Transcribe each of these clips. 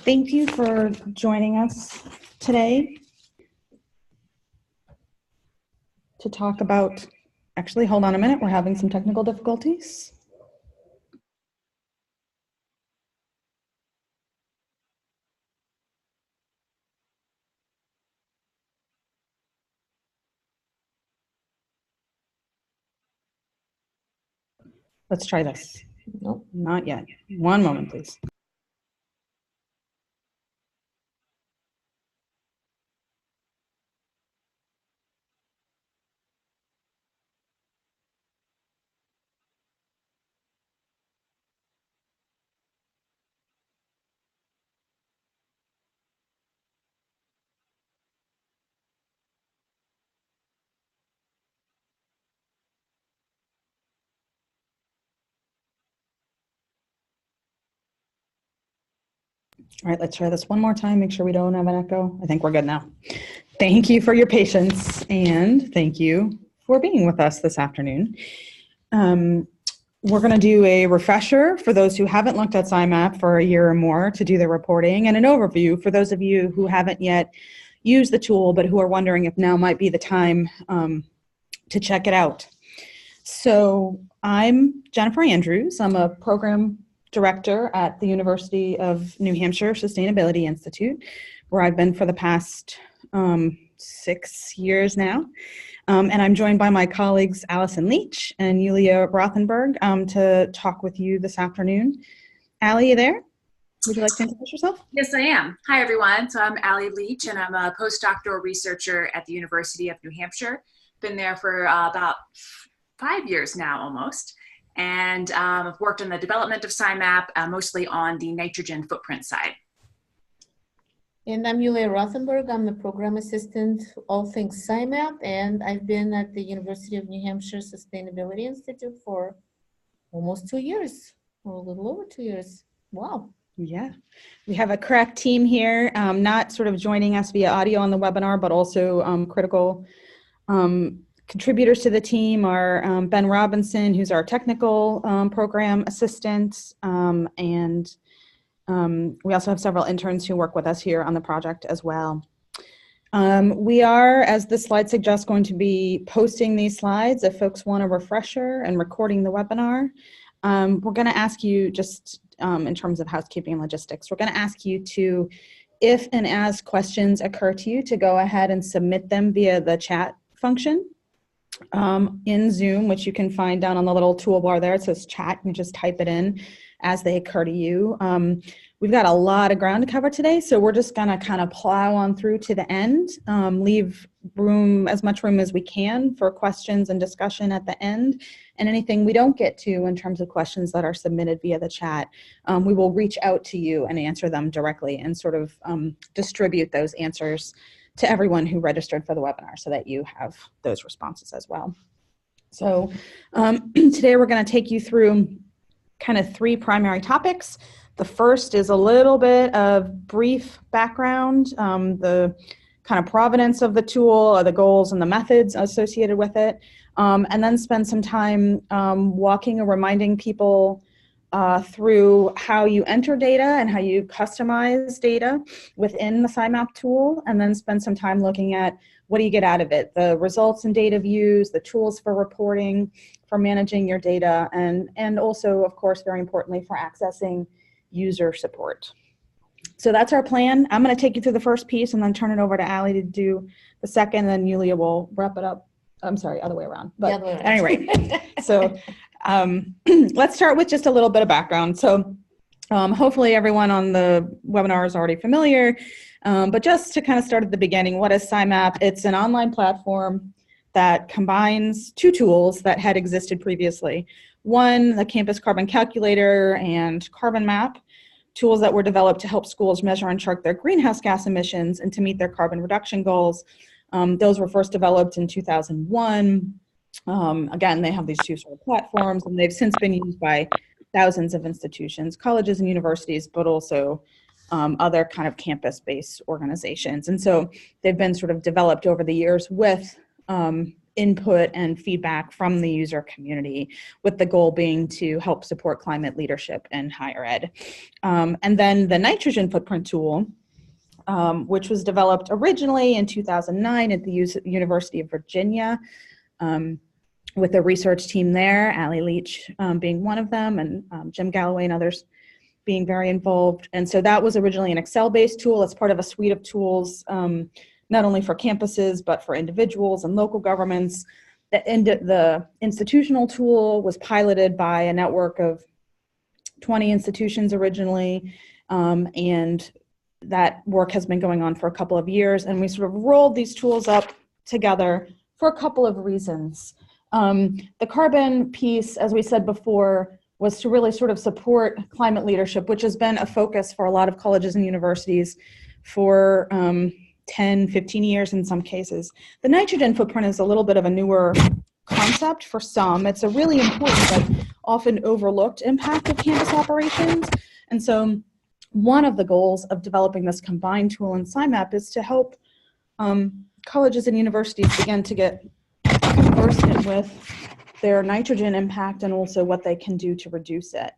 Thank you for joining us today to talk about, actually, hold on a minute, we're having some technical difficulties. Let's try this. Nope, not yet. One moment, please. All right, let's try this one more time. Make sure we don't have an echo. I think we're good now. Thank you for your patience, and thank you for being with us this afternoon. We're going to do a refresher for those who haven't looked at SIMAP for a year or more to do the reporting, and an overview for those of you who haven't yet used the tool but who are wondering if now might be the time to check it out. So I'm Jennifer Andrews. I'm a program director at the University of New Hampshire Sustainability Institute, where I've been for the past 6 years now. And I'm joined by my colleagues Allison Leach and Yulia Rothenberg to talk with you this afternoon. Allie, you there? Would you like to introduce yourself? Yes, I am. Hi, everyone. So I'm Allie Leach, and I'm a postdoctoral researcher at the University of New Hampshire. Been there for about 5 years now, almost. And I've worked on the development of SIMAP, mostly on the nitrogen footprint side. And I'm Yulia Rothenberg. I'm the program assistant, all things SIMAP, and I've been at the University of New Hampshire Sustainability Institute for almost 2 years, or a little over 2 years. Wow. Yeah, we have a crack team here, not sort of joining us via audio on the webinar, but also critical contributors to the team are Ben Robinson, who's our technical program assistant, and we also have several interns who work with us here on the project as well. We are, as the slide suggests, going to be posting these slides if folks want a refresher and recording the webinar. We're going to ask you just in terms of housekeeping and logistics, we're going to ask you to, if and as questions occur to you, to go ahead and submit them via the chat function in Zoom, which you can find down on the little toolbar there. It says chat. You just type it in as they occur to you. We've got a lot of ground to cover today, so we're just going to kind of plow on through to the end, leave room, as much room as we can for questions and discussion at the end, and anything we don't get to in terms of questions that are submitted via the chat, we will reach out to you and answer them directly and sort of distribute those answers to everyone who registered for the webinar so that you have those responses as well. So today we're going to take you through kind of 3 primary topics. The first is a little bit of brief background, the kind of provenance of the tool, the goals and the methods associated with it, and then spend some time walking and reminding people through how you enter data and how you customize data within the SIMAP tool, and then spend some time looking at what do you get out of it, the results and data views, the tools for reporting, for managing your data, and also, of course, very importantly, for accessing user support. So that's our plan. I'm going to take you through the first piece and then turn it over to Allie to do the second, and then Yulia will wrap it up. I'm sorry, other way around. But at any rate, so let's start with just a little bit of background. So hopefully everyone on the webinar is already familiar, but just to kind of start at the beginning, what is SIMAP? It's an online platform that combines 2 tools that had existed previously. One, the Campus Carbon Calculator and Carbon MAP, tools that were developed to help schools measure and chart their greenhouse gas emissions and to meet their carbon reduction goals. Those were first developed in 2001. Again, they have these 2 sort of platforms, and they've since been used by thousands of institutions, colleges and universities, but also other kind of campus-based organizations. And so they've been sort of developed over the years with input and feedback from the user community, with the goal being to help support climate leadership in higher ed. And then the nitrogen footprint tool, which was developed originally in 2009 at the University of Virginia, with a research team there, Allie Leach being one of them, and Jim Galloway and others being very involved. And so that was originally an Excel-based tool. It's part of a suite of tools, not only for campuses, but for individuals and local governments. The institutional tool was piloted by a network of 20 institutions originally, and that work has been going on for a couple of years, and we sort of rolled these tools up together for a couple of reasons. The carbon piece, as we said before, was to really sort of support climate leadership, which has been a focus for a lot of colleges and universities for 10, 15 years in some cases. The nitrogen footprint is a little bit of a newer concept for some. It's a really important but often overlooked impact of campus operations. And so one of the goals of developing this combined tool in SIMAP is to help colleges and universities begin to get conversant with their nitrogen impact and also what they can do to reduce it.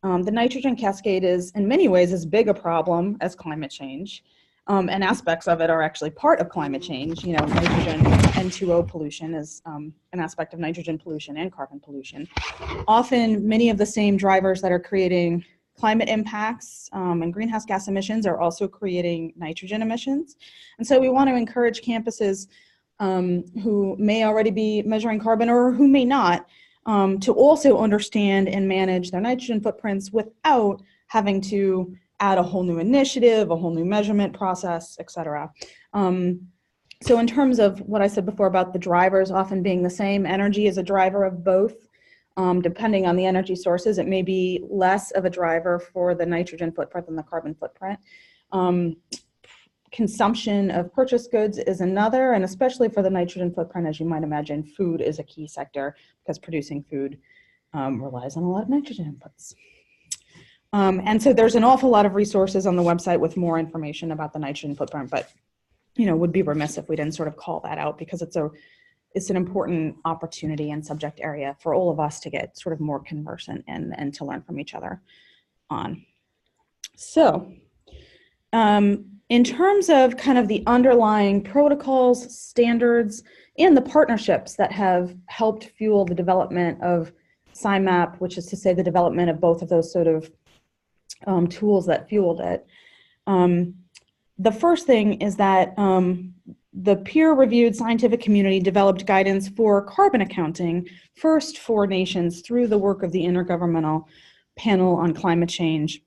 The nitrogen cascade is in many ways as big a problem as climate change, and aspects of it are actually part of climate change. You know, nitrogen N2O pollution is an aspect of nitrogen pollution and carbon pollution. Often many of the same drivers that are creating climate impacts and greenhouse gas emissions are also creating nitrogen emissions. And so we want to encourage campuses who may already be measuring carbon or who may not, to also understand and manage their nitrogen footprints without having to add a whole new initiative, a whole new measurement process, et cetera. So in terms of what I said before about the drivers often being the same, energy is a driver of both. Depending on the energy sources, it may be less of a driver for the nitrogen footprint than the carbon footprint. Consumption of purchased goods is another, and especially for the nitrogen footprint, as you might imagine, food is a key sector because producing food relies on a lot of nitrogen inputs. And so there's an awful lot of resources on the website with more information about the nitrogen footprint, but you know, would be remiss if we didn't sort of call that out because it's an important opportunity and subject area for all of us to get sort of more conversant and to learn from each other on. So, in terms of kind of the underlying protocols, standards, and the partnerships that have helped fuel the development of SIMAP, which is to say the development of both of those sort of tools that fueled it. The first thing is that the peer-reviewed scientific community developed guidance for carbon accounting, first for nations through the work of the Intergovernmental Panel on Climate Change.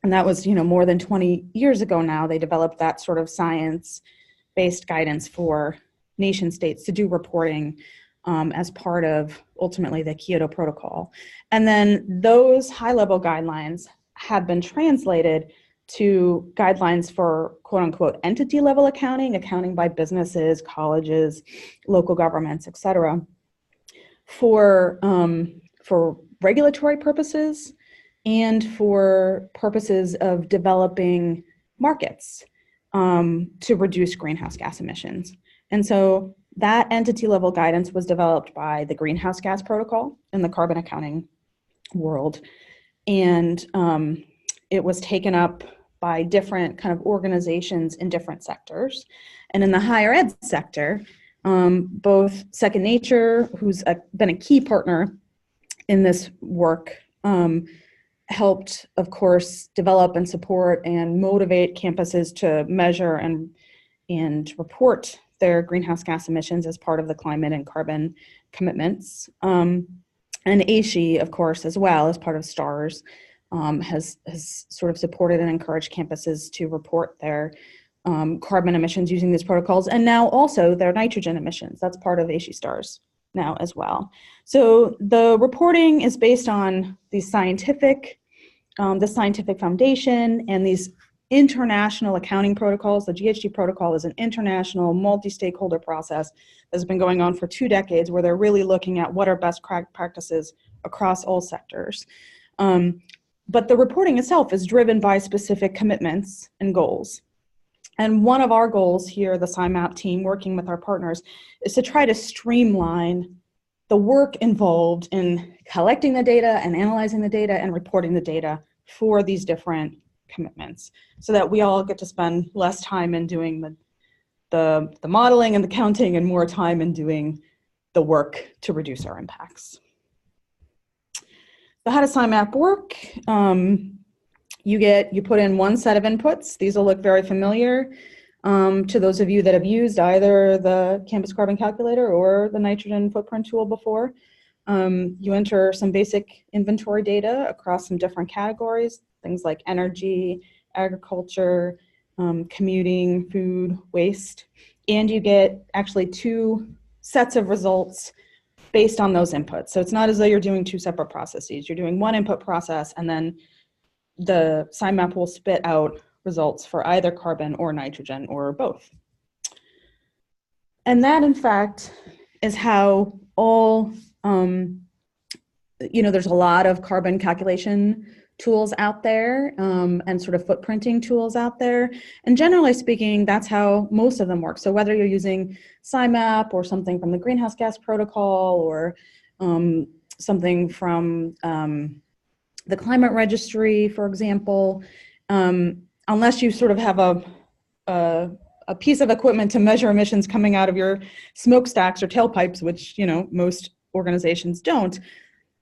And that was, you know, more than 20 years ago now. They developed that sort of science-based guidance for nation states to do reporting as part of, ultimately, the Kyoto Protocol. And then those high-level guidelines have been translated to guidelines for quote-unquote entity-level accounting by businesses, colleges, local governments, et cetera, for regulatory purposes and for purposes of developing markets to reduce greenhouse gas emissions. And so that entity-level guidance was developed by the Greenhouse Gas Protocol in the carbon accounting world, and it was taken up by different kind of organizations in different sectors. And in the higher ed sector, both Second Nature, who's been a key partner in this work, helped, of course, develop and support and motivate campuses to measure and report their greenhouse gas emissions as part of the climate and carbon commitments. And ASHE, of course, as well, as part of STARS, has sort of supported and encouraged campuses to report their carbon emissions using these protocols, and now also their nitrogen emissions. That's part of ASHE STARS now as well. So the reporting is based on these the scientific foundation and these international accounting protocols. The GHG protocol is an international multi-stakeholder process that's been going on for 2 decades, where they're really looking at what are best practices across all sectors. But the reporting itself is driven by specific commitments and goals. And one of our goals here, the SIMAP team working with our partners, is to try to streamline the work involved in collecting the data and analyzing the data and reporting the data for these different commitments, so that we all get to spend less time in doing the modeling and the counting and more time in doing the work to reduce our impacts. So how does SIMAP work? You put in one set of inputs. These will look very familiar to those of you that have used either the Campus Carbon Calculator or the nitrogen footprint tool before. You enter some basic inventory data across some different categories, things like energy, agriculture, commuting, food, waste, and you get actually two sets of results based on those inputs. So it's not as though you're doing two separate processes. You're doing one input process, and then the SIMAP will spit out results for either carbon or nitrogen or both. And that, in fact, is how all, there's a lot of carbon calculation tools out there and sort of footprinting tools out there. And generally speaking, that's how most of them work. So whether you're using SIMAP or something from the Greenhouse Gas Protocol or something from the Climate Registry, for example, unless you sort of have a piece of equipment to measure emissions coming out of your smokestacks or tailpipes, which most organizations don't,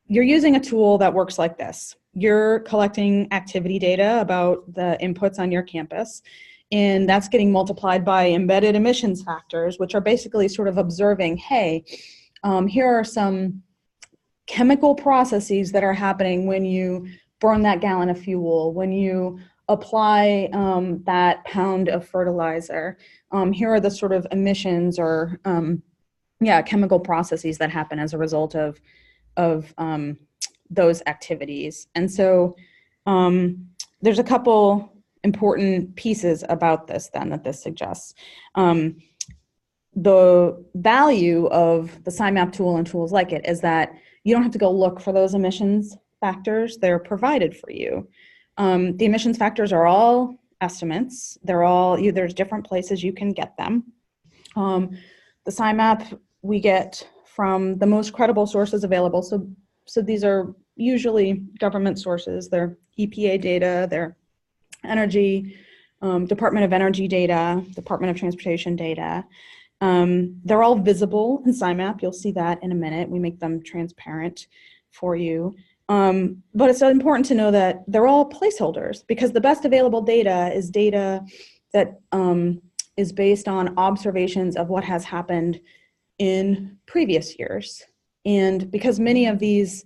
you're using a tool that works like this. You're collecting activity data about the inputs on your campus, and that's getting multiplied by embedded emissions factors, which are basically sort of observing, hey, here are some chemical processes that are happening when you burn that gallon of fuel, when you apply that pound of fertilizer. Here are the sort of emissions or chemical processes that happen as a result of those activities. And so there's a couple important pieces about this then that this suggests. The value of the SIMAP tool and tools like it is that you don't have to go look for those emissions factors. They're provided for you. The emissions factors are all estimates. There's different places you can get them. The SIMAP we get from the most credible sources available. So these are usually government sources. They're EPA data, they're energy, Department of Energy data, Department of Transportation data. They're all visible in SIMAP. You'll see that in a minute. We make them transparent for you. But it's important to know that they're all placeholders, because the best available data is data that is based on observations of what has happened in previous years. And because many of these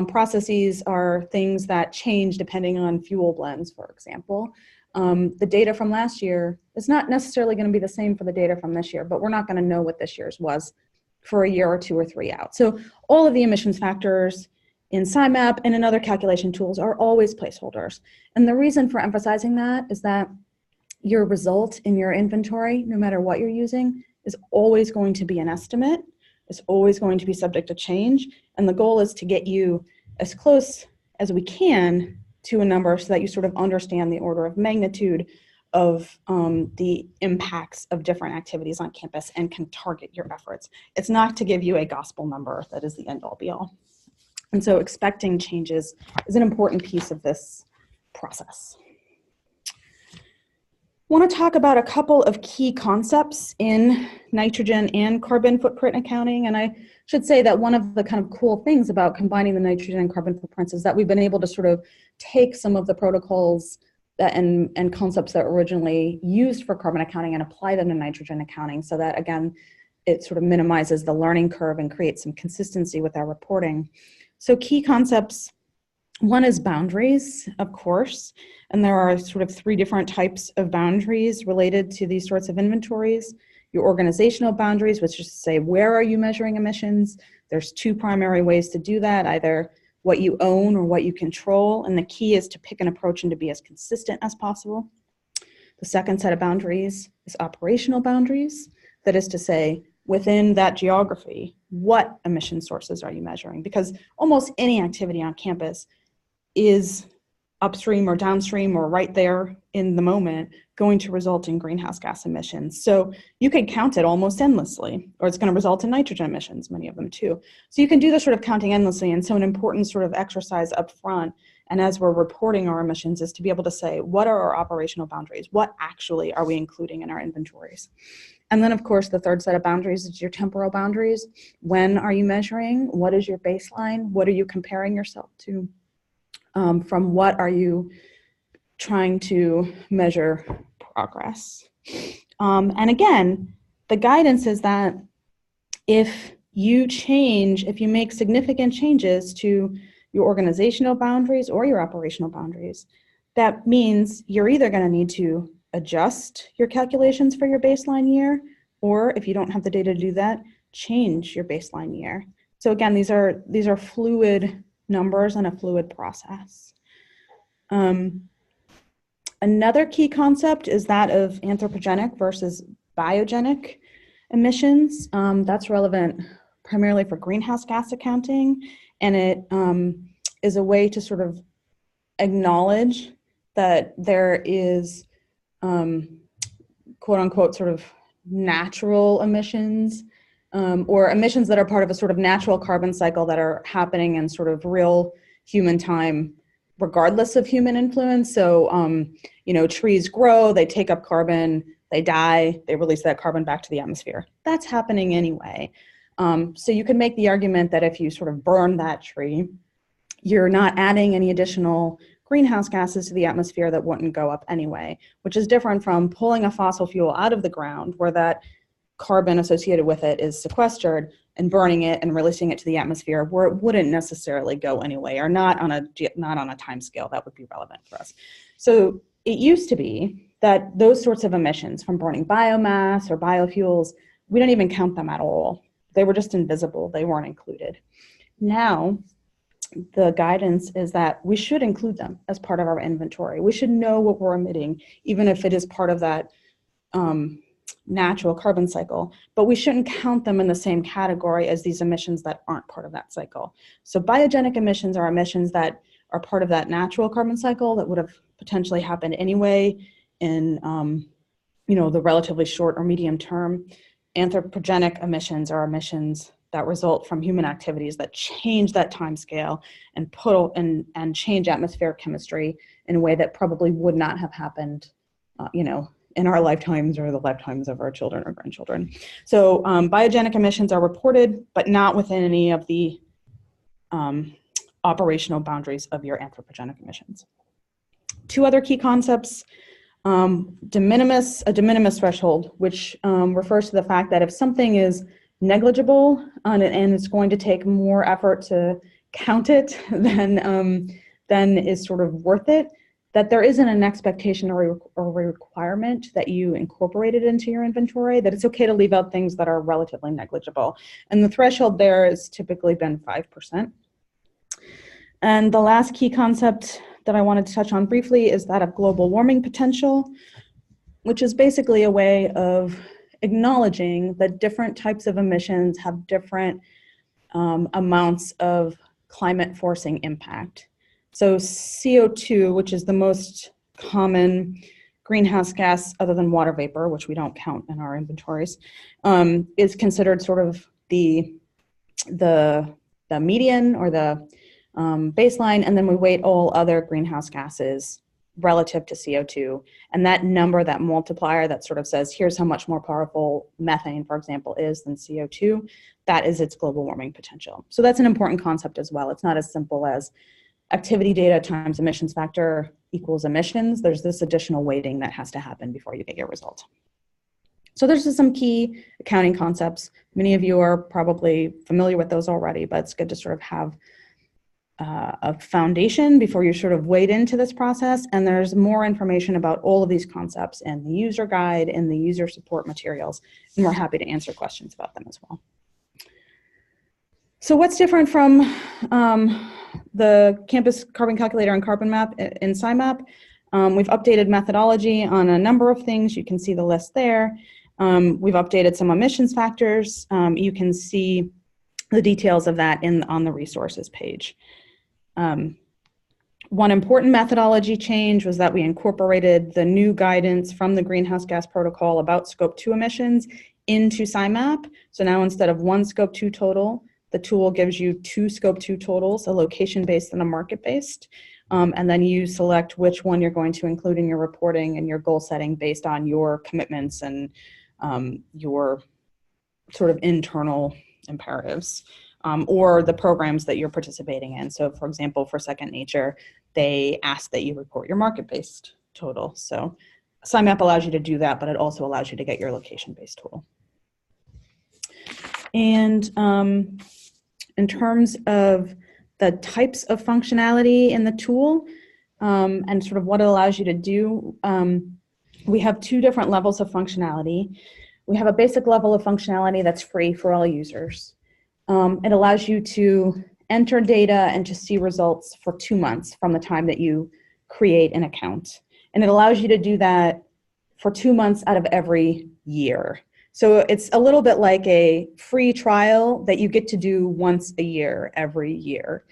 processes are things that change depending on fuel blends, for example, the data from last year is not necessarily going to be the same for the data from this year, but we're not going to know what this year's was for a year or two or three out. So all of the emissions factors in SIMAP and in other calculation tools are always placeholders. And the reason for emphasizing that is that your result in your inventory, no matter what you're using, is always going to be an estimate. It's always going to be subject to change. And the goal is to get you as close as we can to a number so that you sort of understand the order of magnitude of the impacts of different activities on campus and can target your efforts. It's not to give you a gospel number that is the end all be all. And so expecting changes is an important piece of this process. I want to talk about a couple of key concepts in nitrogen and carbon footprint accounting. And I should say that one of the kind of cool things about combining the nitrogen and carbon footprints is that we've been able to sort of take some of the protocols that and concepts that were originally used for carbon accounting and apply them to nitrogen accounting, so that, again, it sort of minimizes the learning curve and creates some consistency with our reporting. So key concepts, one is boundaries, of course, and there are sort of three different types of boundaries related to these sorts of inventories. Your organizational boundaries, which is to say, where are you measuring emissions? There's two primary ways to do that, either what you own or what you control, and the key is to pick an approach and to be as consistent as possible. The second set of boundaries is operational boundaries, that is to say, within that geography, what emission sources are you measuring? Because almost any activity on campus is upstream or downstream or right there in the moment going to result in greenhouse gas emissions. So you could count it almost endlessly, or it's going to result in nitrogen emissions, many of them too. So you can do this sort of counting endlessly. And so an important sort of exercise up front, and as we're reporting our emissions, is to be able to say, what are our operational boundaries? What actually are we including in our inventories? And then, of course, the third set of boundaries is your temporal boundaries. When are you measuring? What is your baseline? What are you comparing yourself to? From what are you trying to measure progress? And again, the guidance is that if you make significant changes to your organizational boundaries or your operational boundaries, that means you're either going to need to adjust your calculations for your baseline year, or if you don't have the data to do that, change your baseline year. So again, these are fluid numbers and a fluid process. Another key concept is that of anthropogenic versus biogenic emissions. That's relevant primarily for greenhouse gas accounting, and it is a way to sort of acknowledge that there is quote unquote sort of natural emissions or emissions that are part of a sort of natural carbon cycle that are happening in sort of real human time regardless of human influence. So, trees grow, they take up carbon, they die, they release that carbon back to the atmosphere. That's happening anyway. So you can make the argument that if you sort of burn that tree, you're not adding any additional greenhouse gases to the atmosphere that wouldn't go up anyway, which is different from pulling a fossil fuel out of the ground where that carbon associated with it is sequestered and burning it and releasing it to the atmosphere where it wouldn't necessarily go anyway, or not on a time scale that would be relevant for us. So it used to be that those sorts of emissions from burning biomass or biofuels, we don't even count them at all. They were just invisible, they weren't included. Now, the guidance is that we should include them as part of our inventory. We should know what we're emitting, even if it is part of that natural carbon cycle, but we shouldn't count them in the same category as these emissions that aren't part of that cycle. So biogenic emissions are emissions that are part of that natural carbon cycle that would have potentially happened anyway in the relatively short or medium term. Anthropogenic emissions are emissions that result from human activities that change that time scale and change atmospheric chemistry in a way that probably would not have happened, in our lifetimes or the lifetimes of our children or grandchildren. So biogenic emissions are reported, but not within any of the operational boundaries of your anthropogenic emissions. Two other key concepts, a de minimis threshold, which refers to the fact that if something is negligible and it's going to take more effort to count it than is sort of worth it, that there isn't an expectation or a requirement that you incorporate it into your inventory, that it's okay to leave out things that are relatively negligible. And the threshold there has typically been 5%. And the last key concept that I wanted to touch on briefly is that of global warming potential, which is basically a way of acknowledging that different types of emissions have different amounts of climate forcing impact. So CO2, which is the most common greenhouse gas other than water vapor, which we don't count in our inventories, is considered sort of the median or the baseline, and then we weight all other greenhouse gases relative to CO2. And that number, that multiplier that sort of says, here's how much more powerful methane, for example, is than CO2, that is its global warming potential. So that's an important concept as well. It's not as simple as activity data times emissions factor equals emissions. There's this additional weighting that has to happen before you get your result. So there's just some key accounting concepts. Many of you are probably familiar with those already, but it's good to sort of have a foundation before you sort of wade into this process. And there's more information about all of these concepts in the user guide and the user support materials. And we're happy to answer questions about them as well. So what's different from the campus carbon calculator and carbon map in SIMAP? We've updated methodology on a number of things. You can see the list there. We've updated some emissions factors. You can see the details of that on the resources page. One important methodology change was that we incorporated the new guidance from the Greenhouse Gas Protocol about Scope 2 emissions into SIMAP. So now instead of one Scope 2 total, the tool gives you two Scope 2 totals, a location-based and a market-based. And then you select which one you're going to include in your reporting and your goal setting based on your commitments and your sort of internal imperatives. Or the programs that you're participating in. So for example, for Second Nature, they ask that you report your market-based total. So SIMAP allows you to do that, but it also allows you to get your location-based total. And in terms of the types of functionality in the tool and sort of what it allows you to do, we have two different levels of functionality. We have a basic level of functionality that's free for all users. It allows you to enter data and to see results for 2 months from the time that you create an account. And it allows you to do that for 2 months out of every year. So it's a little bit like a free trial that you get to do once a year, every year.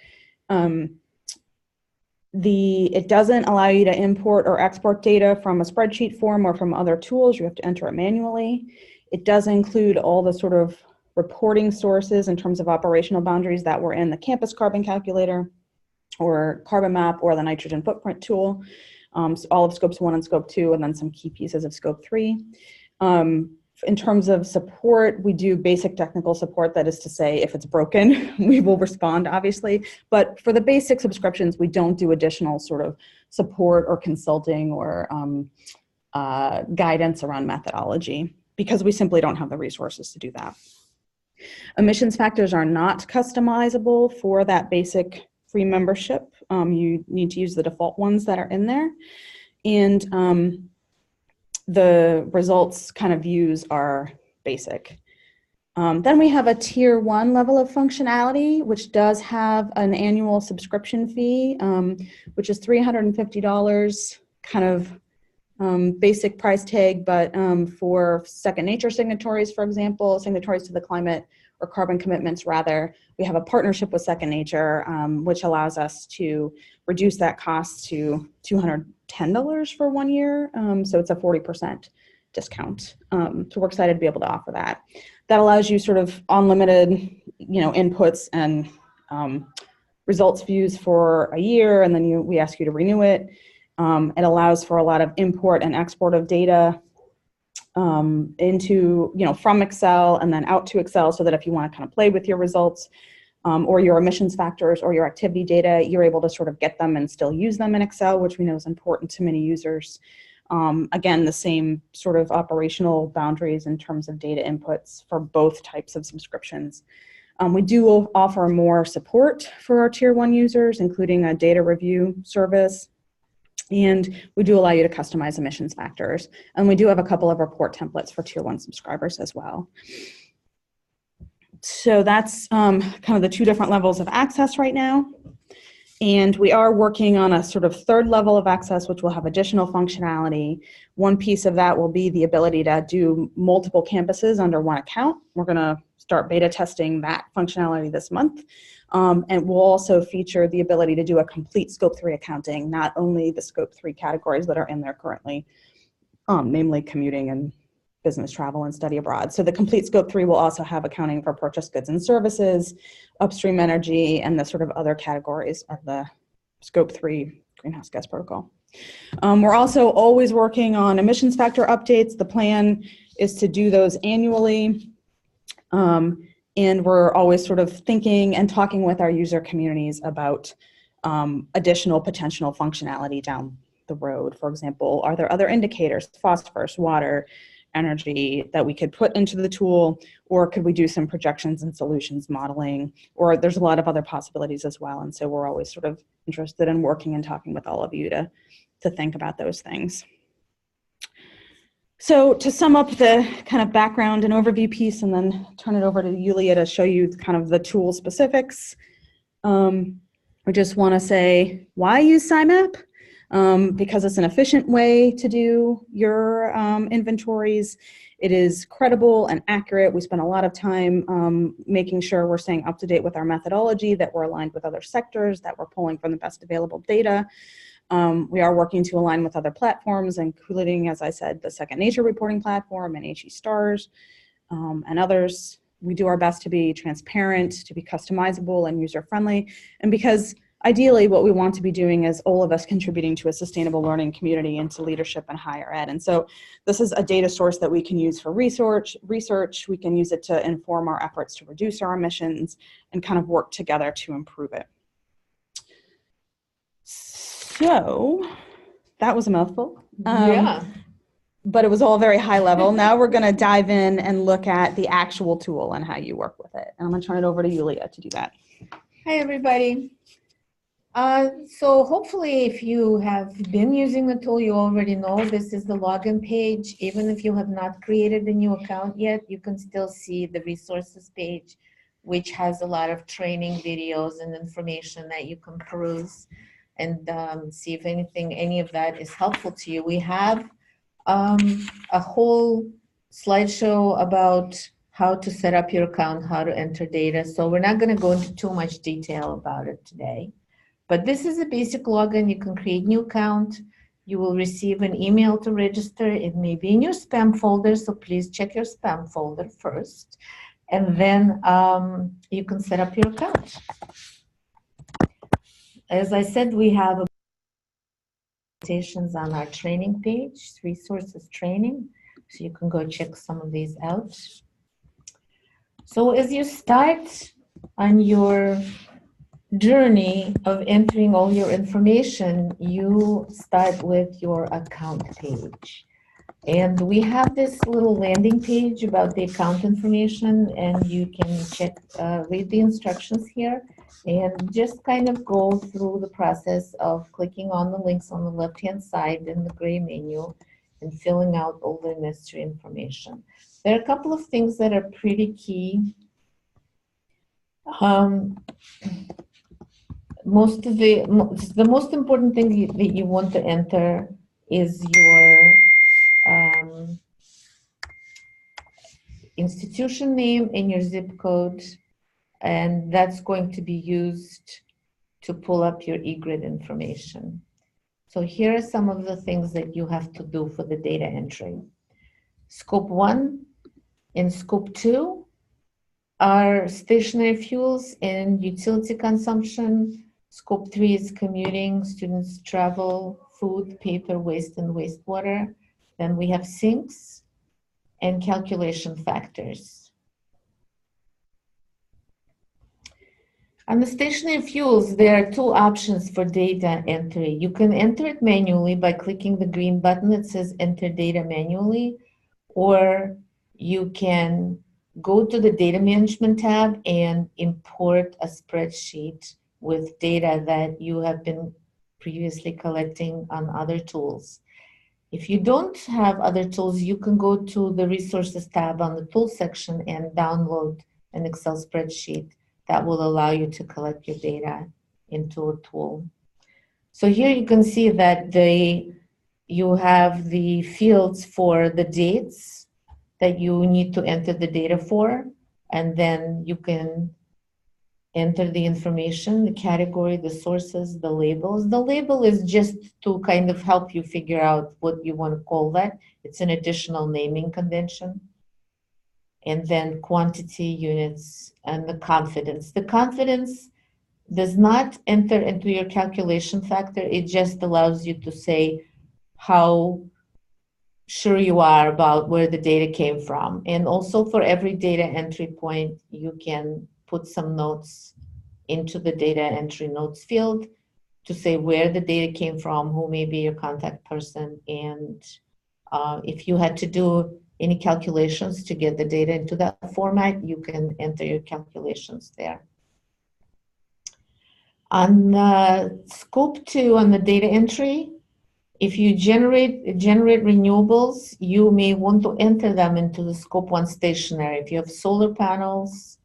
It doesn't allow you to import or export data from a spreadsheet form or from other tools. You have to enter it manually. It does include all the sort of reporting sources in terms of operational boundaries that were in the campus carbon calculator or carbon map or the nitrogen footprint tool, so all of scopes 1 and scope 2, and then some key pieces of scope 3. In terms of support, we do basic technical support. That is to say, if it's broken, we will respond, obviously. But for the basic subscriptions, we don't do additional sort of support or consulting or guidance around methodology because we simply don't have the resources to do that. Emissions factors are not customizable for that basic free membership. You need to use the default ones that are in there. And the results kind of views are basic. Then we have a tier 1 level of functionality, which does have an annual subscription fee, which is $350, kind of basic price tag, but for Second Nature signatories, for example, signatories to the climate or carbon commitments rather, we have a partnership with Second Nature, which allows us to reduce that cost to $210 for 1 year. So it's a 40% discount. So we're excited to be able to offer that. That allows you sort of unlimited, inputs and results views for a year, and then we ask you to renew it. It allows for a lot of import and export of data into, from Excel and then out to Excel, so that if you want to kind of play with your results or your emissions factors or your activity data, you're able to sort of get them and still use them in Excel, which we know is important to many users. Again, the same sort of operational boundaries in terms of data inputs for both types of subscriptions. We do offer more support for our tier 1 users, including a data review service. And we do allow you to customize emissions factors. And we do have a couple of report templates for tier 1 subscribers as well. So that's kind of the 2 different levels of access right now. And we are working on a sort of 3rd level of access, which will have additional functionality. One piece of that will be the ability to do multiple campuses under one account. We're going to start beta testing that functionality this month. And we'll also feature the ability to do a complete scope 3 accounting, not only the scope 3 categories that are in there currently, namely commuting and business travel and study abroad. So the complete scope 3 will also have accounting for purchased goods and services, upstream energy, and the sort of other categories of the scope 3 greenhouse gas protocol. We're also always working on emissions factor updates. The plan is to do those annually. And we're always sort of thinking and talking with our user communities about additional potential functionality down the road. For example, are there other indicators, phosphorus, water, energy, that we could put into the tool, or could we do some projections and solutions modeling, or there's a lot of other possibilities as well. And so we're always sort of interested in working and talking with all of you to think about those things. So to sum up the kind of background and overview piece, and then turn it over to Yulia to show you kind of the tool specifics, I just want to say, why use SIMAP? Because it's an efficient way to do your inventories. it is credible and accurate. We spend a lot of time making sure we're staying up to date with our methodology, that we're aligned with other sectors, that we're pulling from the best available data. We are working to align with other platforms, including, as I said, the Second Nature reporting platform and HE Stars and others. We do our best to be transparent, to be customizable and user-friendly, and because ideally what we want to be doing is all of us contributing to a sustainable learning community and to leadership in higher ed. And so this is a data source that we can use for research. We can use it to inform our efforts to reduce our emissions and kind of work together to improve it. So that was a mouthful. Yeah. But it was all very high level. Now we're going to dive in and look at the actual tool and how you work with it. And I'm going to turn it over to Yulia to do that. Hi, everybody. So hopefully if you have been using the tool, you already know this is the login page. Even if you have not created a new account yet, you can still see the resources page, which has a lot of training videos and information that you can peruse and see if any of that is helpful to you. We have a whole slideshow about how to set up your account, how to enter data. So we're not going to go into too much detail about it today. But this is a basic login. You can create new account. You will receive an email to register. It may be in your spam folder, so please check your spam folder first. And then you can set up your account. As I said, we have presentations on our training page, resources training, so you can go check some of these out. So as you start on your journey of entering all your information, you start with your account page. And we have this little landing page about the account information, and you can check, read the instructions here, and just kind of go through the process of clicking on the links on the left-hand side in the gray menu and filling out all the necessary information. There are a couple of things that are pretty key. The most important thing that you want to enter is your institution name and your zip code, and that's going to be used to pull up your eGrid information. So here are some of the things that you have to do for the data entry. Scope 1 and Scope 2 are stationary fuels and utility consumption. Scope 3 is commuting, students travel, food, paper, waste, and wastewater. Then we have sinks and calculation factors. On the stationary fuels, there are two options for data entry. You can enter it manually by clicking the green button that says Enter Data Manually, or you can go to the Data Management tab and import a spreadsheet with data that you have been previously collecting on other tools. If you don't have other tools, you can go to the Resources tab on the Tools section and download an Excel spreadsheet that will allow you to collect your data into a tool. So here you can see that you have the fields for the dates that you need to enter the data for, and then you can enter the information, the category, the sources, the labels. The label is just to kind of help you figure out what you want to call that. It's an additional naming convention. And then quantity, units, and the confidence. The confidence does not enter into your calculation factor. It just allows you to say how sure you are about where the data came from. And also for every data entry point, you can put some notes into the data entry notes field to say where the data came from, who may be your contact person, and if you had to do any calculations to get the data into that format, you can enter your calculations there. On Scope 2, on the data entry, if you generate renewables, you may want to enter them into the Scope 1 stationary. If you have solar panels,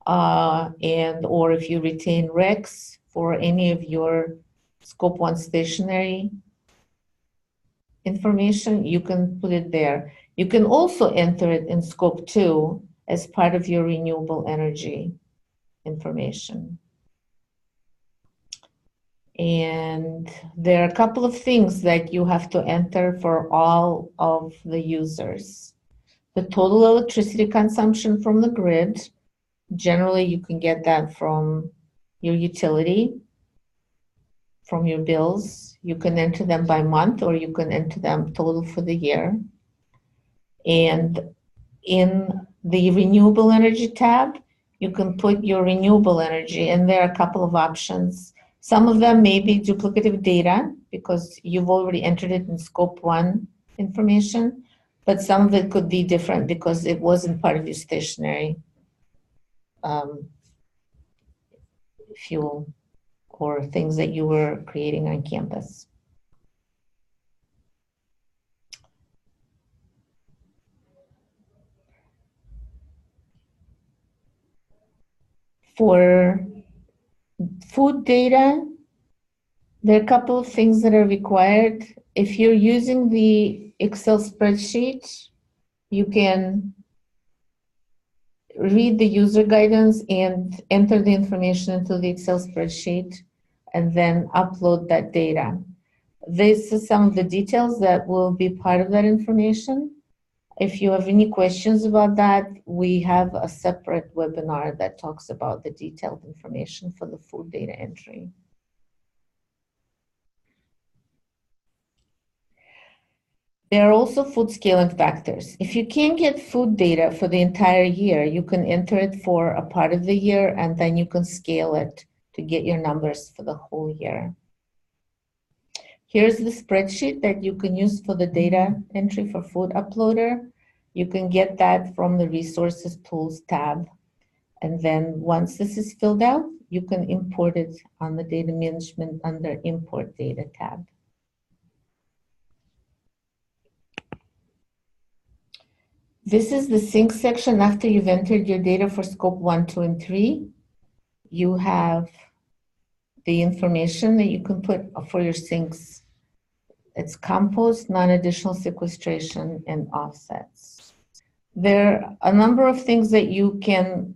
or if you retain RECs for any of your Scope 1 stationary information, you can put it there. You can also enter it in scope 2 as part of your renewable energy information. And there are a couple of things that you have to enter for all of the users. The total electricity consumption from the grid. Generally, you can get that from your utility, from your bills. You can enter them by month, or you can enter them total for the year. And in the renewable energy tab, you can put your renewable energy, and there are a couple of options. Some of them may be duplicative data because you've already entered it in scope 1 information, but some of it could be different because it wasn't part of your stationary fuel or things that you were creating on campus. For food data, there are a couple of things that are required. If you're using the Excel spreadsheet, you can read the user guidance and enter the information into the Excel spreadsheet and then upload that data. This is some of the details that will be part of that information. If you have any questions about that, we have a separate webinar that talks about the detailed information for the food data entry. There are also food scaling factors. If you can't get food data for the entire year, you can enter it for a part of the year, and then you can scale it to get your numbers for the whole year. Here's the spreadsheet that you can use for the data entry for Food Uploader. You can get that from the Resources Tools tab. And then once this is filled out, you can import it on the Data Management under Import Data tab. This is the sync section after you've entered your data for scope 1, 2, and 3. You have the information that you can put for your sinks. It's compost, non-additional sequestration, and offsets. There are a number of things that you can,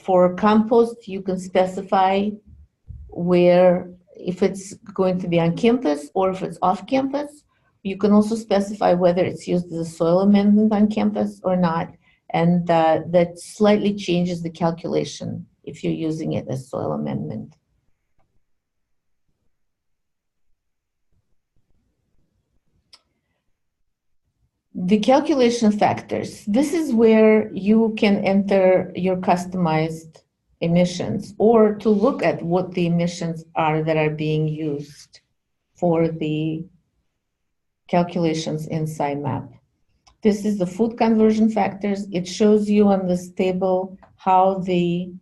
for compost, you can specify where, if it's going to be on campus or if it's off campus. You can also specify whether it's used as a soil amendment on campus or not, and that slightly changes the calculation if you're using it as soil amendment. The calculation factors. This is where you can enter your customized emissions or to look at what the emissions are that are being used for the calculations in SIMAP. This is the food conversion factors. It shows you on this table how the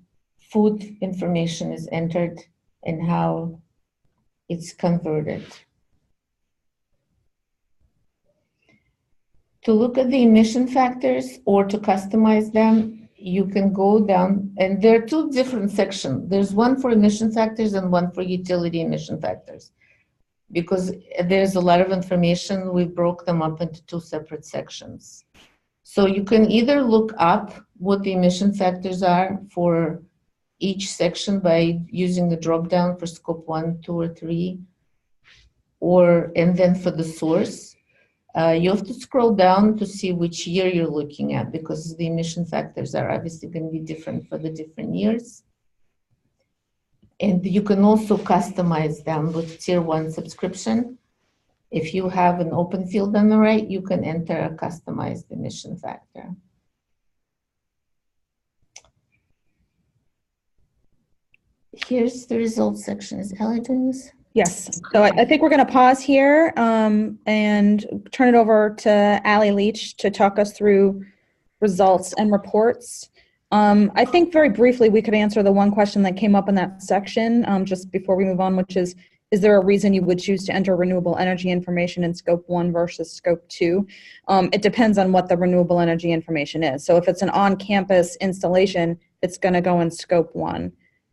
food information is entered and how it's converted. To look at the emission factors or to customize them, you can go down, and there are two different sections. There's one for emission factors and one for utility emission factors. Because there's a lot of information, we broke them up into two separate sections. So you can either look up what the emission factors are for each section by using the drop-down for scope 1, 2, or 3, and then for the source. You have to scroll down to see which year you're looking at because the emission factors are obviously going to be different for the different years. And you can also customize them with Tier 1 subscription. If you have an open field on the right, you can enter a customized emission factor. Here's the results section. Is Ellie doing this? Yes. So I think we're going to pause here and turn it over to Allie Leach to talk us through results and reports. I think very briefly we could answer the one question that came up in that section just before we move on, which is there a reason you would choose to enter renewable energy information in scope 1 versus scope 2? It depends on what the renewable energy information is. So if it's an on-campus installation, it's going to go in scope 1.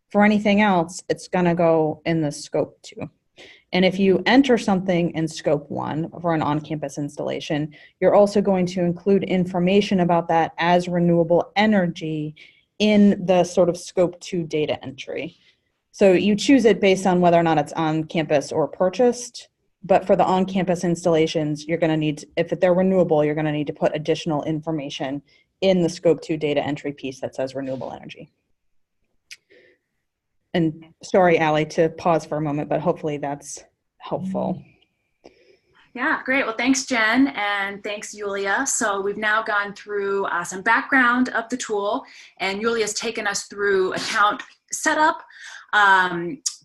For anything else, it's going to go in the scope 2. And if you enter something in scope 1 for an on-campus installation, you're also going to include information about that as renewable energy in the sort of scope 2 data entry. So you choose it based on whether or not it's on campus or purchased. But for the on-campus installations, you're going to need, if they're renewable, you're going to need to put additional information in the scope 2 data entry piece that says renewable energy. And sorry, Allie, to pause for a moment, but hopefully that's helpful. Yeah, great. Well, thanks, Jen, and thanks, Yulia. So we've now gone through some background of the tool, and Yulia's taken us through account setup,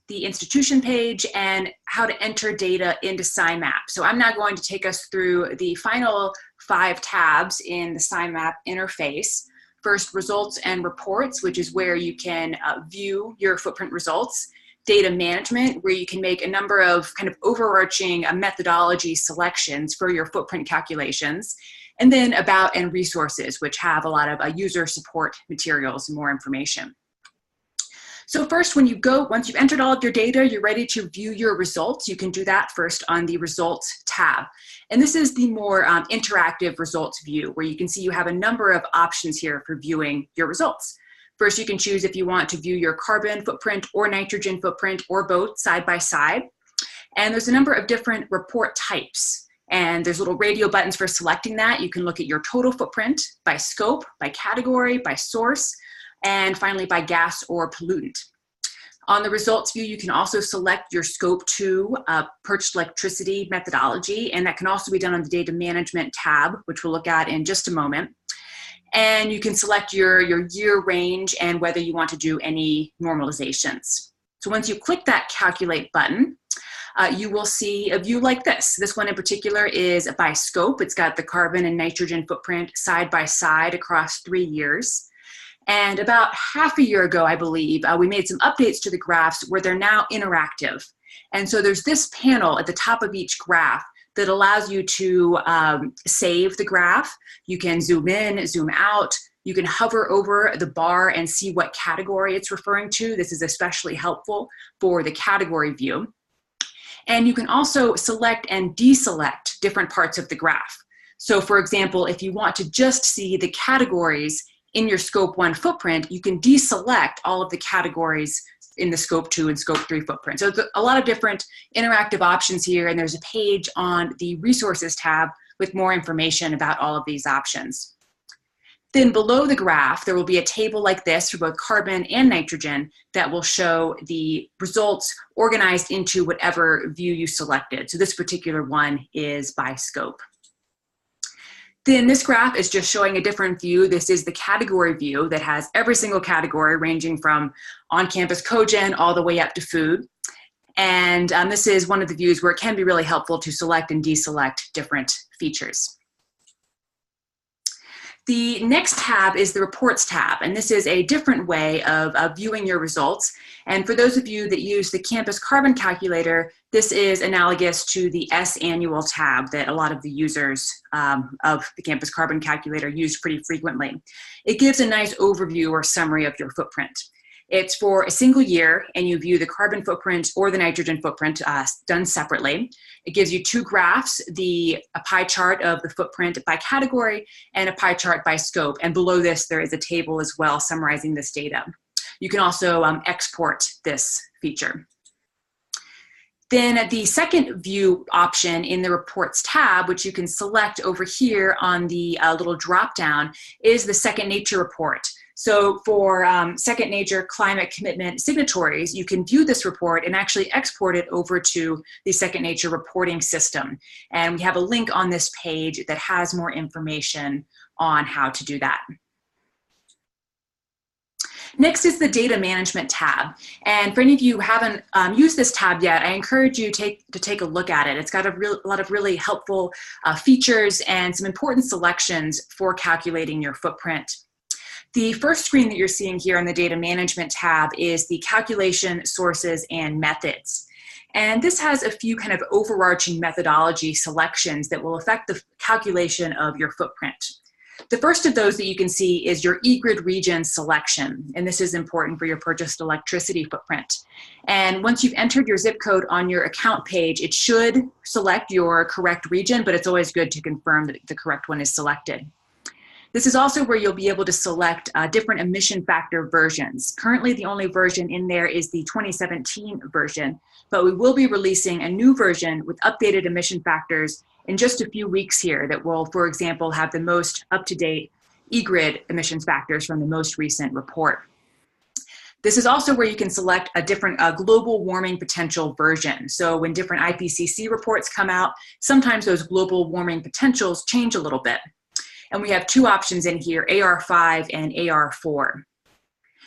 the institution page, and how to enter data into SIMAP. So I'm now going to take us through the final 5 tabs in the SIMAP interface. First, results and reports, which is where you can view your footprint results. Data management, where you can make a number of kind of overarching methodology selections for your footprint calculations. And then about and resources, which have a lot of user support materials and more information. So first, once you've entered all of your data, you're ready to view your results. You can do that first on the results tab. And this is the more interactive results view, where you can see you have a number of options here for viewing your results. First, you can choose if you want to view your carbon footprint or nitrogen footprint or both side by side. And there's a number of different report types. And there's little radio buttons for selecting that. You can look at your total footprint by scope, by category, by source, and finally by gas or pollutant. On the results view, you can also select your scope 2 purchased electricity methodology, and that can also be done on the data management tab, which we'll look at in just a moment. And you can select your year range and whether you want to do any normalizations. So once you click that calculate button, you will see a view like this. This one in particular is by scope. It's got the carbon and nitrogen footprint side by side across 3 years. And about half a year ago, I believe, we made some updates to the graphs where they're now interactive. And so there's this panel at the top of each graph that allows you to save the graph. You can zoom in, zoom out. You can hover over the bar and see what category it's referring to. This is especially helpful for the category view. And you can also select and deselect different parts of the graph. So for example, if you want to just see the categories in your scope 1 footprint, you can deselect all of the categories in the scope 2 and scope 3 footprint. So a lot of different interactive options here, and there's a page on the resources tab with more information about all of these options. Then below the graph, there will be a table like this for both carbon and nitrogen that will show the results organized into whatever view you selected. So this particular one is by scope. Then this graph is just showing a different view. This is the category view that has every single category ranging from on-campus cogen all the way up to food. And this is one of the views where it can be really helpful to select and deselect different features. The next tab is the reports tab, and this is a different way of viewing your results. And for those of you that use the campus carbon calculator, this is analogous to the S annual tab that a lot of the users of the campus carbon calculator use pretty frequently. It gives a nice overview or summary of your footprint. It's for a single year, and you view the carbon footprint or the nitrogen footprint done separately. It gives you 2 graphs, a pie chart of the footprint by category and a pie chart by scope. And below this, there is a table as well summarizing this data. You can also export this feature. Then the second view option in the reports tab, which you can select over here on the little drop down, is the Second Nature report. So for Second Nature climate commitment signatories, you can view this report and actually export it over to the Second Nature reporting system. And we have a link on this page that has more information on how to do that. Next is the data management tab. And for any of you who haven't used this tab yet, I encourage you to take a look at it. It's got a lot of really helpful features and some important selections for calculating your footprint. The first screen that you're seeing here on the data management tab is the calculation sources and methods. And this has a few kind of overarching methodology selections that will affect the calculation of your footprint. The first of those that you can see is your eGrid region selection, and this is important for your purchased electricity footprint. And once you've entered your zip code on your account page, it should select your correct region, but it's always good to confirm that the correct one is selected. This is also where you'll be able to select different emission factor versions. Currently, the only version in there is the 2017 version, but we will be releasing a new version with updated emission factors in just a few weeks here that will, for example, have the most up-to-date eGrid emissions factors from the most recent report. This is also where you can select a different global warming potential version. So when different IPCC reports come out, sometimes those global warming potentials change a little bit. And we have two options in here, AR5 and AR4.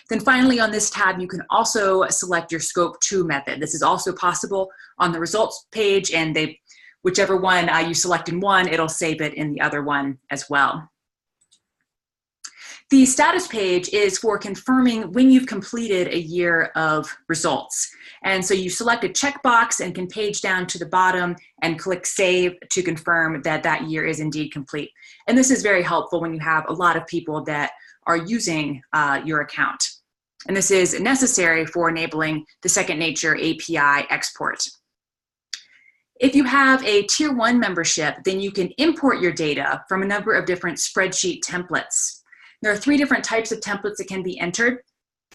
Then finally on this tab, you can also select your Scope 2 method. This is also possible on the results page, and whichever one you select in one, it'll save it in the other one as well. The status page is for confirming when you've completed a year of results. And so you select a checkbox and can page down to the bottom and click Save to confirm that that year is indeed complete. And this is very helpful when you have a lot of people that are using your account. And this is necessary for enabling the Second Nature API export. If you have a Tier 1 membership, then you can import your data from a number of different spreadsheet templates. There are 3 different types of templates that can be entered.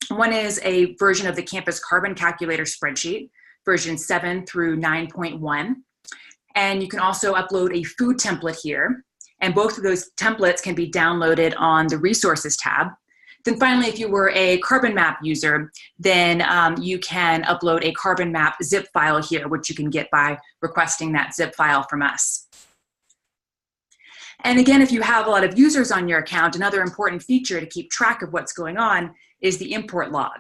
One is a version of the Campus Carbon Calculator spreadsheet, version 7 through 9.1. And you can also upload a food template here. And both of those templates can be downloaded on the Resources tab. Then finally, if you were a Carbon MAP user, then you can upload a Carbon MAP zip file here, which you can get by requesting that zip file from us. And again, if you have a lot of users on your account, another important feature to keep track of what's going on is the import log.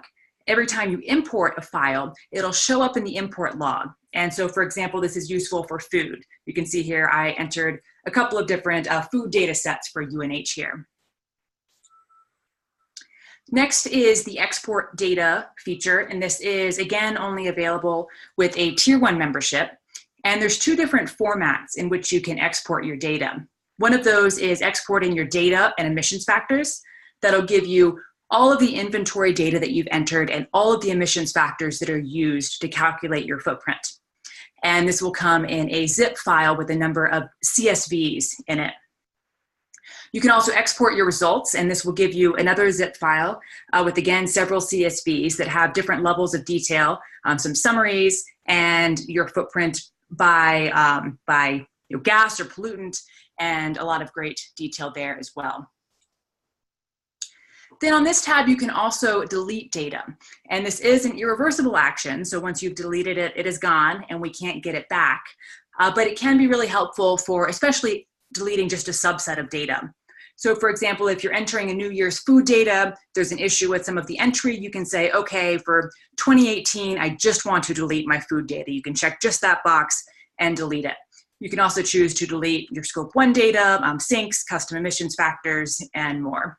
Every time you import a file, it'll show up in the import log. And so, for example, this is useful for food. You can see here I entered a couple of different food data sets for UNH here. Next is the export data feature, and this is, again, only available with a Tier 1 membership. And there's 2 different formats in which you can export your data. One of those is exporting your data and emissions factors. That'll give you all of the inventory data that you've entered and all of the emissions factors that are used to calculate your footprint. And this will come in a zip file with a number of CSVs in it. You can also export your results, and this will give you another zip file with, again, several CSVs that have different levels of detail, some summaries, and your footprint by gas or pollutant, and a lot of great detail there as well. Then on this tab, you can also delete data. And this is an irreversible action. So once you've deleted it, it is gone and we can't get it back. But it can be really helpful for especially deleting just a subset of data. So for example, if you're entering a New Year's food data, there's an issue with some of the entry, you can say, okay, for 2018, I just want to delete my food data. You can check just that box and delete it. You can also choose to delete your Scope 1 data, sinks, custom emissions factors, and more.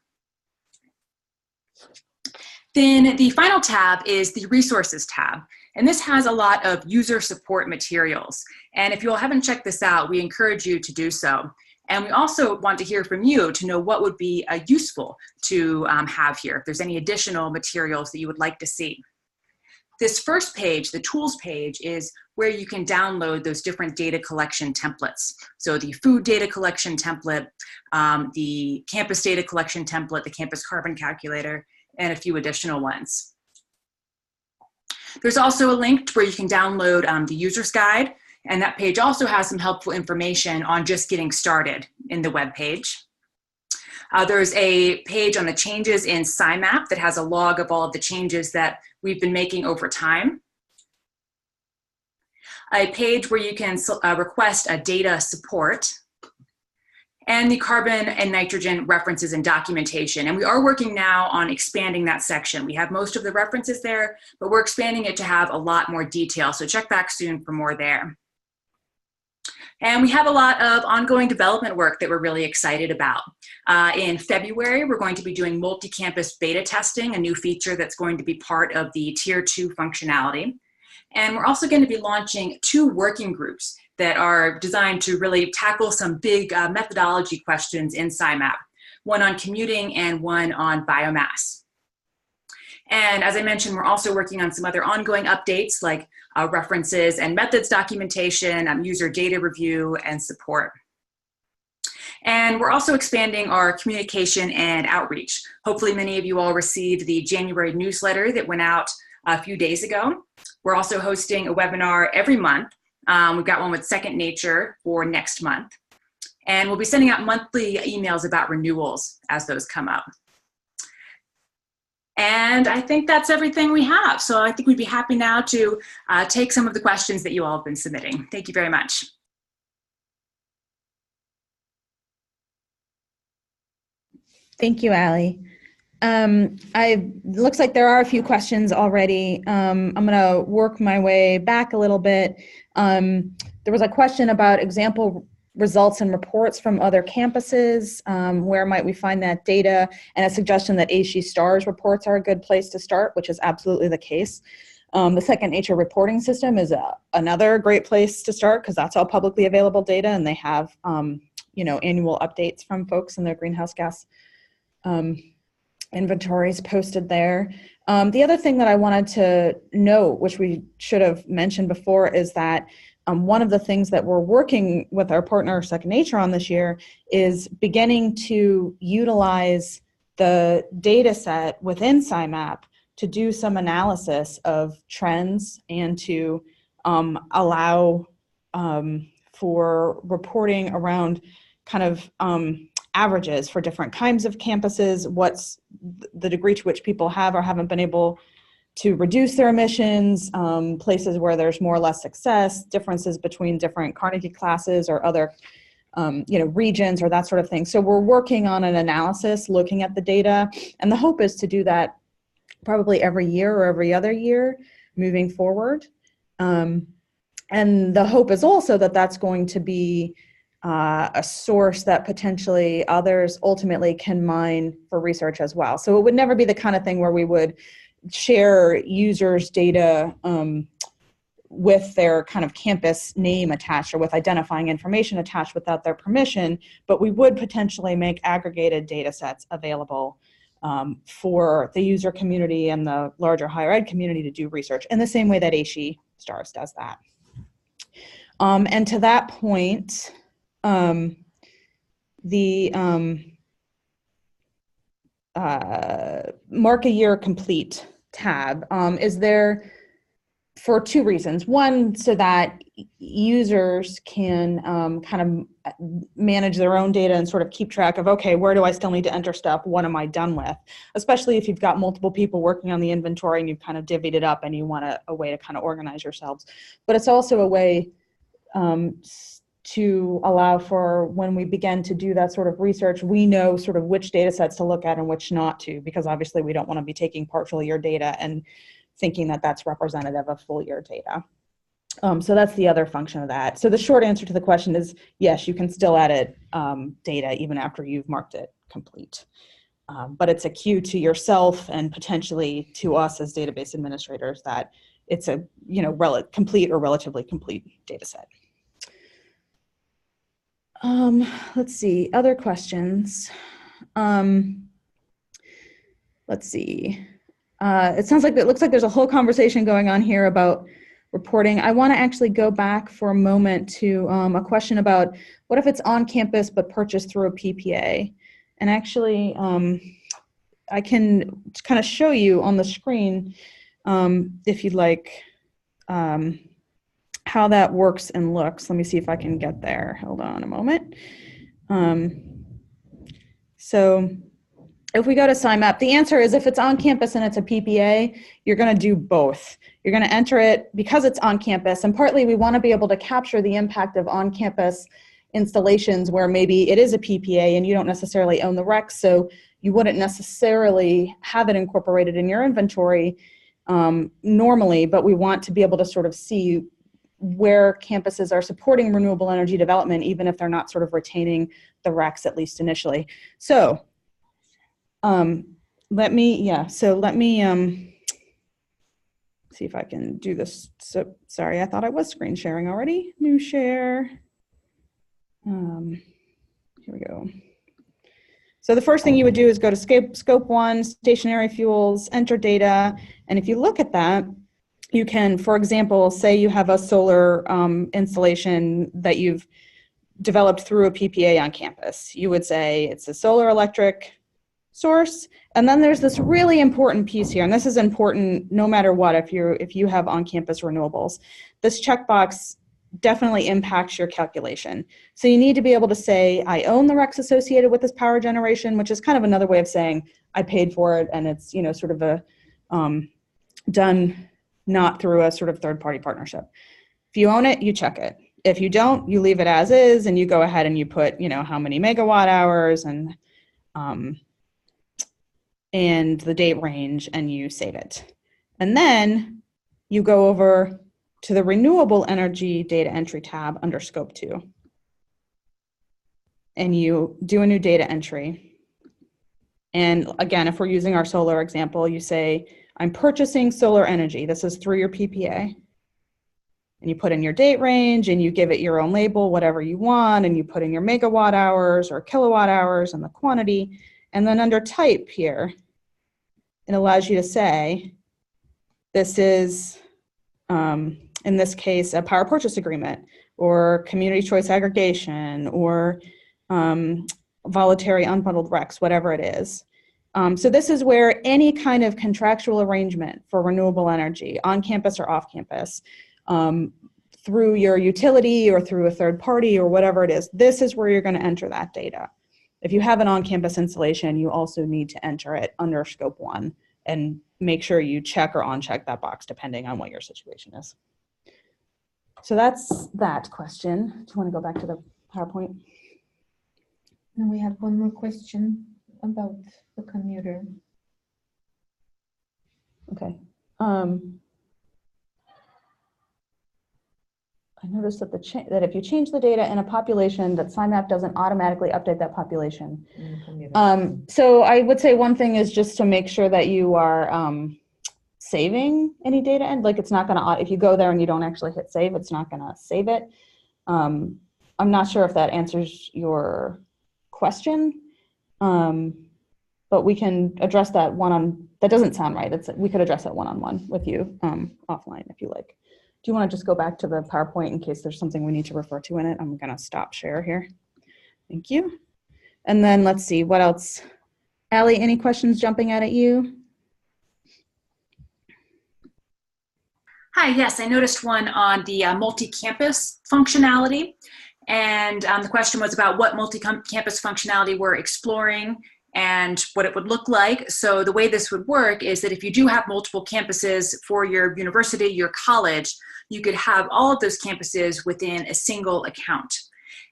Then the final tab is the Resources tab. And this has a lot of user support materials. And if you all haven't checked this out, we encourage you to do so. And we also want to hear from you to know what would be useful to have here, if there's any additional materials that you would like to see. This first page, the tools page, is where you can download those different data collection templates. So the food data collection template, the campus data collection template, the campus carbon calculator, and a few additional ones. There's also a link where you can download the user's guide, and that page also has some helpful information on just getting started in the web page. There's a page on the changes in SIMAP that has a log of all of the changes that we've been making over time. A page where you can request a data support, and the carbon and nitrogen references and documentation. And we are working now on expanding that section. We have most of the references there, but we're expanding it to have a lot more detail. So check back soon for more there. And we have a lot of ongoing development work that we're really excited about. In February, we're going to be doing multi-campus beta testing, a new feature that's going to be part of the Tier 2 functionality. And we're also going to be launching 2 working groups that are designed to really tackle some big methodology questions in SIMAP. one on commuting, and one on biomass. And as I mentioned, we're also working on some other ongoing updates like references and methods documentation, user data review, and support. And we're also expanding our communication and outreach. Hopefully many of you all received the January newsletter that went out a few days ago. We're also hosting a webinar every month. We've got one with Second Nature for next month. And we'll be sending out monthly emails about renewals as those come up. And I think that's everything we have. So I think we'd be happy now to take some of the questions that you all have been submitting. Thank you very much. Thank you, Allie. Looks like there are a few questions already. I'm going to work my way back a little bit. There was a question about example results and reports from other campuses. Where might we find that data? And a suggestion that ASHE STARS reports are a good place to start, which is absolutely the case. The Second Nature reporting system is another great place to start because that's all publicly available data, and they have annual updates from folks in their greenhouse gas inventories posted there. The other thing that I wanted to note, which we should have mentioned before, is that one of the things that we're working with our partner Second Nature on this year is beginning to utilize the data set within SIMAP to do some analysis of trends and to allow for reporting around kind of averages for different kinds of campuses, what's the degree to which people have or haven't been able to reduce their emissions, places where there's more or less success, differences between different Carnegie classes or other regions or that sort of thing. So we're working on an analysis, looking at the data, and the hope is to do that probably every year or every other year moving forward. And the hope is also that that's going to be a source that potentially others ultimately can mine for research as well. So it would never be the kind of thing where we would share users' data with their kind of campus name attached or with identifying information attached without their permission, but we would potentially make aggregated data sets available for the user community and the larger higher ed community to do research in the same way that ASHE STARS does that. And to that point, the Mark a Year Complete tab is there for two reasons. One, so that users can kind of manage their own data and sort of keep track of, okay, where do I still need to enter stuff? What am I done with? Especially if you've got multiple people working on the inventory and you've kind of divvied it up and you want a way to kind of organize yourselves. But it's also a way to allow for when we begin to do that sort of research, we know sort of which data sets to look at and which not to, because obviously we don't want to be taking partial year data and thinking that that's representative of full year data. So that's the other function of that. So the short answer to the question is yes, you can still edit data even after you've marked it complete. But it's a cue to yourself and potentially to us as database administrators that it's a complete or relatively complete data set. Let's see, other questions. Let's see. It looks like there's a whole conversation going on here about reporting. I want to actually go back for a moment to a question about what if it's on campus but purchased through a PPA? And actually, I can kind of show you on the screen, if you'd like, how that works and looks. Let me see if I can get there. Hold on a moment. So if we go to SIMAP, the answer is if it's on campus and it's a PPA, you're going to do both. You're going to enter it because it's on campus, and partly we want to be able to capture the impact of on-campus installations where maybe it is a PPA and you don't necessarily own the REC, so you wouldn't necessarily have it incorporated in your inventory normally, but we want to be able to sort of see where campuses are supporting renewable energy development, even if they're not sort of retaining the RECs, at least initially. So let me see if I can do this. So sorry, I thought I was screen sharing already. New share. Here we go. So the first thing you would do is go to scope 1, stationary fuels, enter data. And if you look at that, you can, for example, say you have a solar installation that you've developed through a PPA on campus. You would say it's a solar electric source. And then there's this really important piece here, and this is important no matter what if you have on-campus renewables. This checkbox definitely impacts your calculation. So you need to be able to say, I own the RECs associated with this power generation, which is kind of another way of saying I paid for it, and it's, you know, sort of a done not through a sort of third-party partnership. If you own it, you check it. If you don't, you leave it as is, and you go ahead and you put, you know, how many megawatt hours and the date range, and you save it. And then you go over to the renewable energy data entry tab under scope 2. And you do a new data entry. And again, if we're using our solar example, you say, I'm purchasing solar energy. This is through your PPA. And you put in your date range and you give it your own label, whatever you want, and you put in your megawatt hours or kilowatt hours and the quantity. And then under type here, it allows you to say, this is, in this case, a power purchase agreement or community choice aggregation or voluntary unbundled RECs, whatever it is. So this is where any kind of contractual arrangement for renewable energy on campus or off campus, through your utility or through a third party or whatever it is, this is where you're going to enter that data. If you have an on-campus installation, you also need to enter it under scope 1 and make sure you check or uncheck that box depending on what your situation is. So that's that question. Do you want to go back to the PowerPoint? And we have one more question about the commuter. Okay. I noticed that that if you change the data in a population, that SIMAP doesn't automatically update that population. So I would say one thing is just to make sure that you are saving any data, and like it's not going to, if you go there and you don't actually hit save, it's not going to save it. I'm not sure if that answers your question, but we can address that that doesn't sound right. We could address that one-on-one with you offline if you like. Do you want to just go back to the PowerPoint in case there's something we need to refer to in it? I'm going to stop share here. Thank you. And then let's see, what else? Allie, any questions jumping out at you? Hi, yes, I noticed one on the multi-campus functionality. And the question was about what multi-campus functionality we're exploring and what it would look like. So the way this would work is that if you do have multiple campuses for your university, your college, you could have all of those campuses within a single account.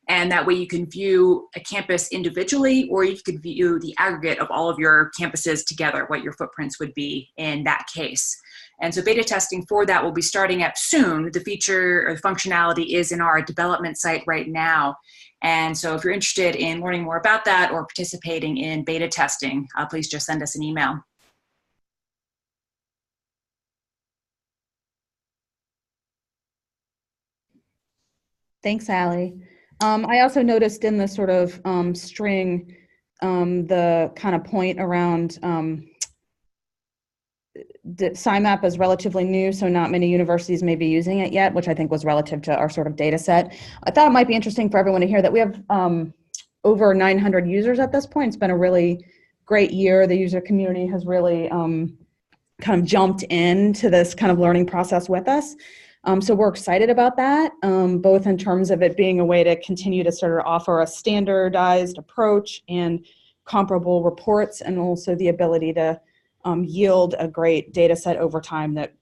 And that way you can view a campus individually, or you could view the aggregate of all of your campuses together, what your footprints would be in that case. And so beta testing for that will be starting up soon. The feature or the functionality is in our development site right now. And so if you're interested in learning more about that or participating in beta testing, please just send us an email. Thanks, Allie. I also noticed in the sort of string, the kind of point around the SIMAP is relatively new, so not many universities may be using it yet, which I think was relative to our sort of data set. I thought it might be interesting for everyone to hear that we have over 900 users at this point. It's been a really great year. The user community has really kind of jumped into this kind of learning process with us. So we're excited about that, both in terms of it being a way to continue to sort of offer a standardized approach and comparable reports, and also the ability to yield a great data set over time that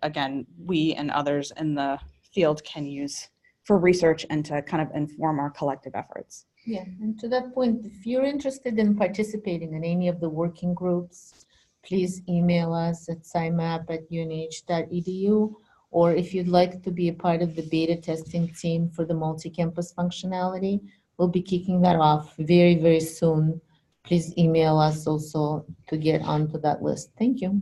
again, we and others in the field can use for research and to kind of inform our collective efforts. Yeah, and to that point, if you're interested in participating in any of the working groups, please email us at simap@unh.edu, or if you'd like to be a part of the beta testing team for the multi-campus functionality, we'll be kicking that off very, very soon. Please email us also to get onto that list. Thank you.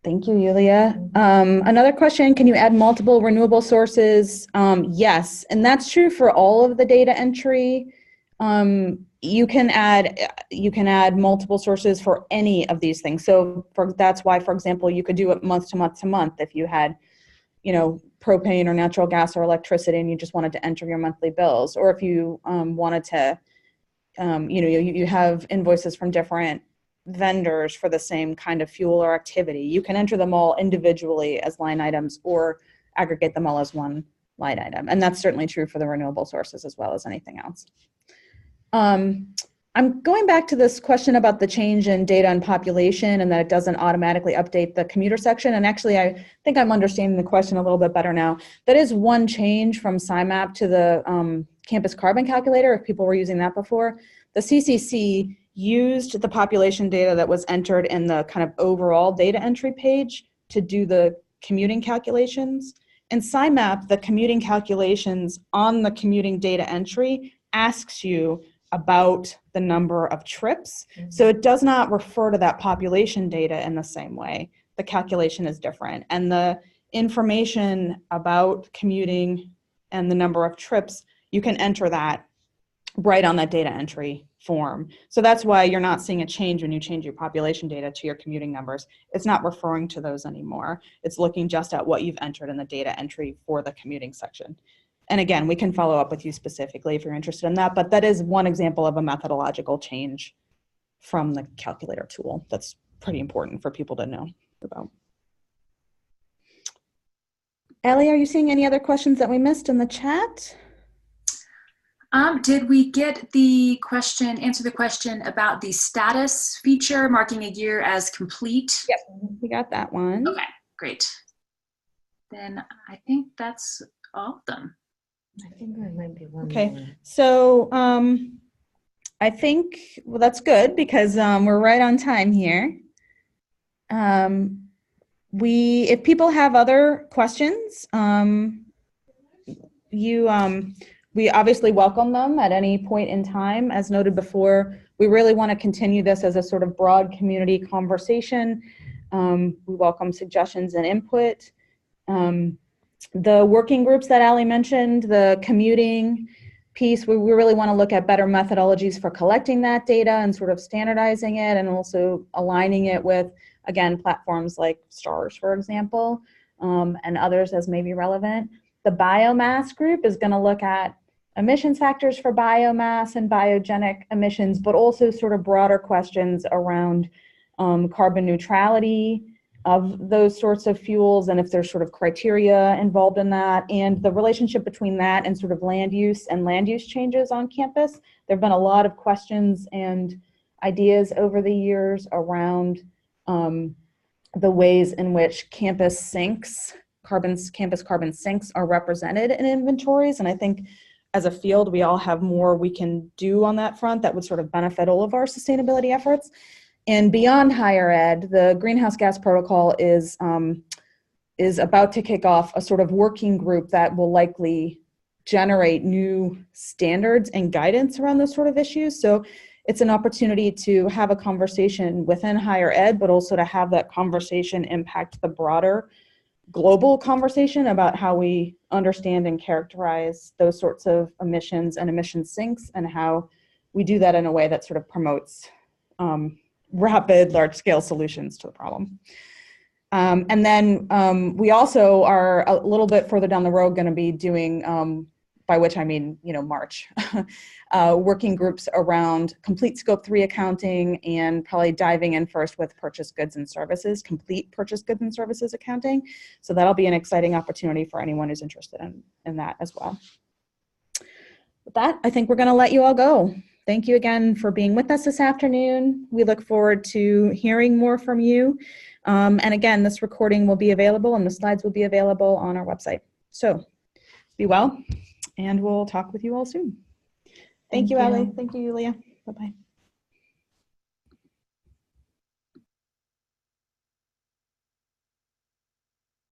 Thank you, Yulia. Another question, can you add multiple renewable sources? Yes, and that's true for all of the data entry. You can add multiple sources for any of these things. So that's why, for example, you could do it month to month to month if you had, propane or natural gas or electricity and you just wanted to enter your monthly bills, or if you wanted to, you have invoices from different vendors for the same kind of fuel or activity. You can enter them all individually as line items or aggregate them all as one line item. And that's certainly true for the renewable sources as well as anything else. I'm going back to this question about the change in data and population and that it doesn't automatically update the commuter section. And actually, I think I'm understanding the question a little bit better now. That is one change from SIMAP to the campus carbon calculator, if people were using that before. The CCC used the population data that was entered in the kind of overall data entry page to do the commuting calculations. In SIMAP, the commuting calculations on the commuting data entry asks you about the number of trips. So it does not refer to that population data in the same way. The calculation is different. And the information about commuting and the number of trips, you can enter that right on that data entry form. So that's why you're not seeing a change when you change your population data to your commuting numbers. It's not referring to those anymore. It's looking just at what you've entered in the data entry for the commuting section. And again, we can follow up with you specifically if you're interested in that, but that is one example of a methodological change from the calculator tool that's pretty important for people to know about. Ellie, are you seeing any other questions that we missed in the chat? Did we get the answer the question about the status feature marking a year as complete? Yep, we got that one. Okay, great. Then I think that's all of them. I think there might be one Okay, more. so I think, well, that's good because we're right on time here. If people have other questions, we obviously welcome them at any point in time. As noted before, we really want to continue this as a sort of broad community conversation. We welcome suggestions and input. The working groups that Ali mentioned, the commuting piece, we really want to look at better methodologies for collecting that data and sort of standardizing it and also aligning it with, again, platforms like STARS, for example, and others as may be relevant. The biomass group is going to look at emissions factors for biomass and biogenic emissions, but also sort of broader questions around carbon neutrality of those sorts of fuels and if there's sort of criteria involved in that and the relationship between that and sort of land use and land use changes on campus. There have been a lot of questions and ideas over the years around the ways in which campus carbon sinks are represented in inventories. And I think as a field, we all have more we can do on that front that would sort of benefit all of our sustainability efforts. And beyond higher ed, the Greenhouse Gas Protocol is about to kick off a sort of working group that will likely generate new standards and guidance around those sort of issues. So it's an opportunity to have a conversation within higher ed, but also to have that conversation impact the broader global conversation about how we understand and characterize those sorts of emissions and emission sinks and how we do that in a way that sort of promotes rapid, large-scale solutions to the problem. And then we also are a little bit further down the road going to be doing, by which I mean, March, working groups around complete scope 3 accounting and probably diving in first with purchase goods and services, complete purchase goods and services accounting. So that'll be an exciting opportunity for anyone who's interested in that as well. With that, I think we're going to let you all go. Thank you again for being with us this afternoon. We look forward to hearing more from you. And again, this recording will be available and the slides will be available on our website. So be well, and we'll talk with you all soon. Thank you, Ali. Thank you, Yulia. Bye-bye.